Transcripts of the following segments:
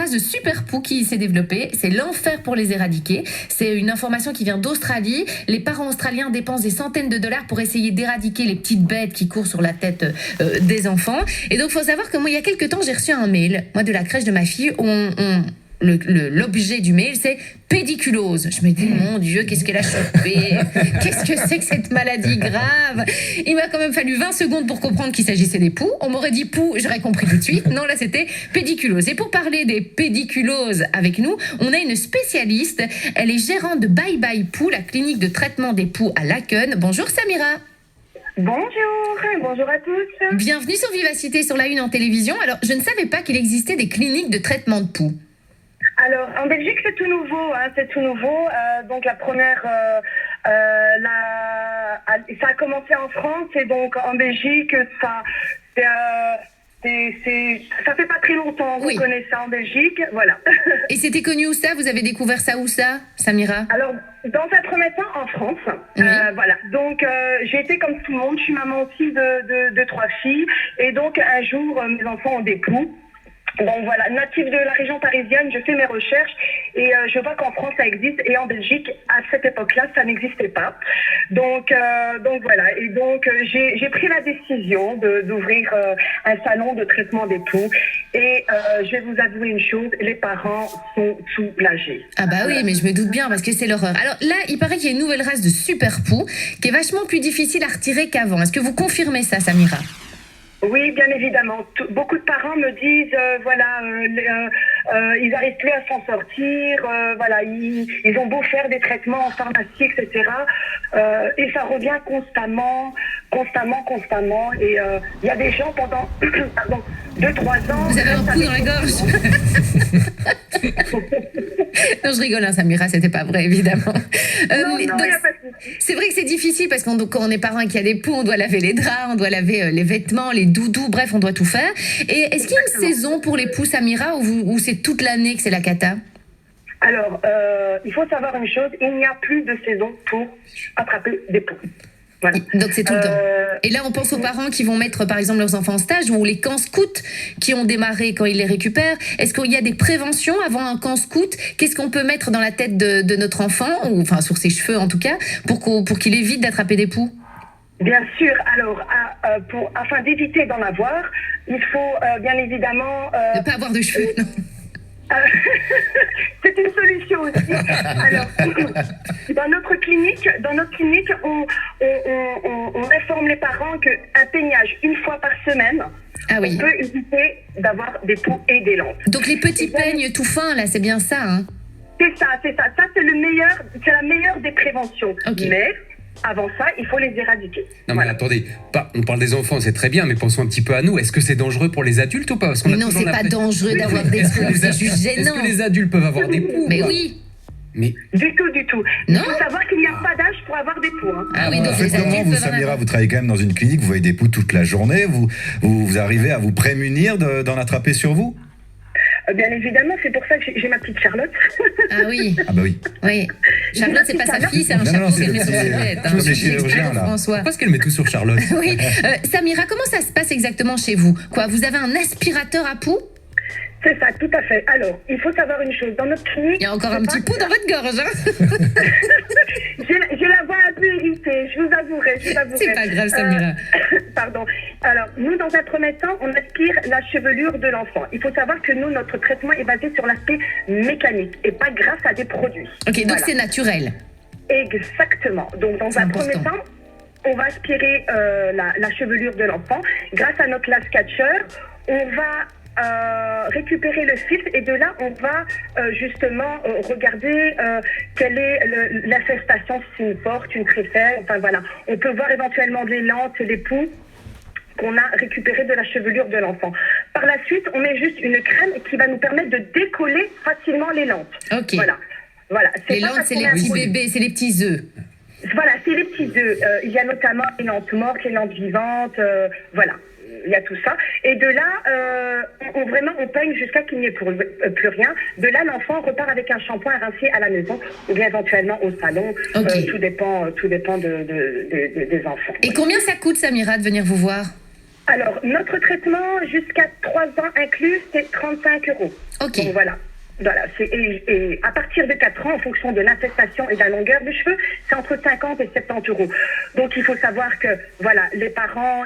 race de super poux qui s'est développée. C'est l'enfer pour les éradiquer. C'est une information qui vient d'Australie. Les parents australiens dépensent des centaines de dollars pour essayer d'éradiquer les petites bêtes qui courent sur la tête des enfants. Et donc, il faut savoir que moi, il y a quelques temps, j'ai reçu un mail, moi, de la crèche de ma fille, où l'objet du mail, c'est pédiculose. Je me dis, mon Dieu, qu'est-ce qu'elle a chopé? Qu'est-ce que c'est que cette maladie grave? Il m'a quand même fallu 20 secondes pour comprendre qu'il s'agissait des poux. On m'aurait dit poux, j'aurais compris tout de suite. Non, là, c'était pédiculose. Et pour parler des pédiculoses avec nous, on a une spécialiste. Elle est gérante de Bye Bye Poux, la clinique de traitement des poux à Laken. Bonjour Samira. Bonjour à tous. Bienvenue sur Vivacité sur la Une en télévision. Alors, je ne savais pas qu'il existait des cliniques de traitement de poux. Alors, en Belgique, c'est tout nouveau. Donc, la première, ça a commencé en France et donc en Belgique, ça fait pas très longtemps. Oui. Vous connaissez ça en Belgique, voilà. Et c'était connu où ça? Vous avez découvert ça où ça, Samira? Alors, dans un premier temps, en France. Oui. Voilà. Donc, j'ai été comme tout le monde. Je suis maman aussi de 3 filles. Et donc, un jour, mes enfants ont des poux. Donc voilà, native de la région parisienne, je fais mes recherches et je vois qu'en France ça existe et en Belgique à cette époque-là ça n'existait pas. Donc voilà, et donc j'ai pris la décision d'ouvrir un salon de traitement des poux et je vais vous avouer une chose, les parents sont soulagés. Ah bah oui, mais je me doute bien parce que c'est l'horreur. Alors là, il paraît qu'il y a une nouvelle race de super poux qui est vachement plus difficile à retirer qu'avant. Est-ce que vous confirmez ça, Samira? Oui, bien évidemment. Beaucoup de parents me disent, ils n'arrivent plus à s'en sortir, ils ont beau faire des traitements en pharmacie, etc. Et ça revient constamment. Et il y a des gens pendant 2-3 ans... Vous avez un pouls dans la gorge. Non, je rigole, hein, Samira, c'était pas vrai, évidemment. Non, y a pas de souci. C'est vrai que c'est difficile parce que quand on est parent et qu'il y a des poux, on doit laver les draps, on doit laver les vêtements, les doudous, bref, on doit tout faire. Et est-ce qu'il y a une saison pour les poux, Samira, ou c'est toute l'année que c'est la cata? Alors, il faut savoir une chose, il n'y a plus de saison pour attraper des poux. Voilà. Donc c'est tout le temps. Et là, on pense aux parents qui vont mettre, par exemple, leurs enfants en stage ou les camps scouts qui ont démarré quand ils les récupèrent. Est-ce qu'il y a des préventions avant un camp scout? Qu'est-ce qu'on peut mettre dans la tête de notre enfant, ou enfin sur ses cheveux en tout cas, pour qu'il évite d'attraper des poux? Bien sûr. Alors, afin d'éviter d'en avoir, il faut bien évidemment... Ne pas avoir de cheveux, non. C'est une solution aussi. Alors, dans notre clinique, on informe les parents qu'un peignage une fois par semaine, Ah oui. on peut éviter d'avoir des poux et des lampes. Donc les petits peignes tout fins, là, c'est bien ça, hein? C'est ça. Ça, c'est la meilleure des préventions. Okay. Mais avant ça, il faut les éradiquer. Non mais attendez, on parle des enfants, c'est très bien, mais pensons un petit peu à nous. Est-ce que c'est dangereux pour les adultes ou pas? Parce qu'on a Non, toujours c'est pas l'impression- dangereux d'avoir des poux, c'est juste Est-ce gênant. que les adultes peuvent avoir des poux? Mais ou pas? oui. Mais Du tout. Non. Il faut savoir qu'il n'y a pas d'âge pour avoir des poux. Hein. Ah oui, donc Faites les comment, adultes vous, peuvent en Samira? avoir. Vous travaillez quand même dans une clinique, vous voyez des poux toute la journée, vous arrivez à vous prémunir d'en attraper sur vous? Bien évidemment, c'est pour ça que j'ai ma petite Charlotte. Ah oui. Ah bah oui. Oui. Charlotte, c'est pas sa fille, c'est un Non, chapeau non, c'est qu'elle le met sur sa petit- tête. comme les chirurgiens, là. François. pourquoi est-ce qu'elle met tout sur Charlotte? Oui. Samira, comment ça se passe exactement chez vous? Quoi, vous avez un aspirateur à poux? C'est ça, tout à fait. Alors, il faut savoir une chose. Dans notre clinique... Il y a encore un petit poux dans votre gorge, hein? J'ai la voix un peu irritée, je vous avouerai. C'est pas grave, Samira. Pardon. Alors, nous, dans un premier temps, on aspire la chevelure de l'enfant. Il faut savoir que nous, notre traitement est basé sur l'aspect mécanique et pas grâce à des produits. Ok, donc Voilà. c'est naturel. Exactement. Donc, dans C'est un important. premier temps, on va aspirer la chevelure de l'enfant. Grâce à notre lace catcher, on va récupérer le filtre et de là, on va justement regarder quelle est l'infestation, si c'est une porte, une tréfère, enfin voilà. On peut voir éventuellement des lentes, des poux qu'on a récupéré de la chevelure de l'enfant. Par la suite, on met juste une crème qui va nous permettre de décoller facilement les lentes. Ok. Voilà. C'est Les pas lentes, parce c'est qu'on les a un petits produit. bébés, c'est les petits œufs. Voilà, c'est les petits œufs. Il y a notamment les lentes mortes, les lentes vivantes, voilà. Il y a tout ça. Et de là, on peigne jusqu'à qu'il n'y ait plus rien. De là, l'enfant repart avec un shampoing à rincer à la maison ou bien éventuellement au salon. Ok. Tout dépend des enfants. Et combien ça coûte, Samira, de venir vous voir? Alors, notre traitement, jusqu'à 3 ans inclus, c'est 35 euros. Ok. Donc voilà. Voilà, et à partir de 4 ans, en fonction de l'infestation et de la longueur des cheveux, c'est entre 50 et 70 euros. Donc il faut savoir que voilà, les parents,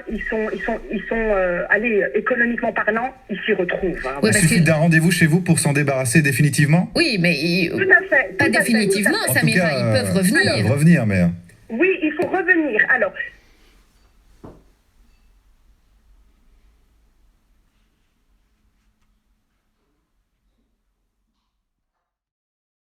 allez, économiquement parlant, ils s'y retrouvent. Hein. Oui, Il parce suffit que- d'un rendez-vous chez vous pour s'en débarrasser définitivement? Oui, mais Tout à fait. pas tout à fait, définitivement, tout à fait. En tout Samira, cas, ils peuvent revenir. revenir, mais... Oui, il faut revenir. Alors,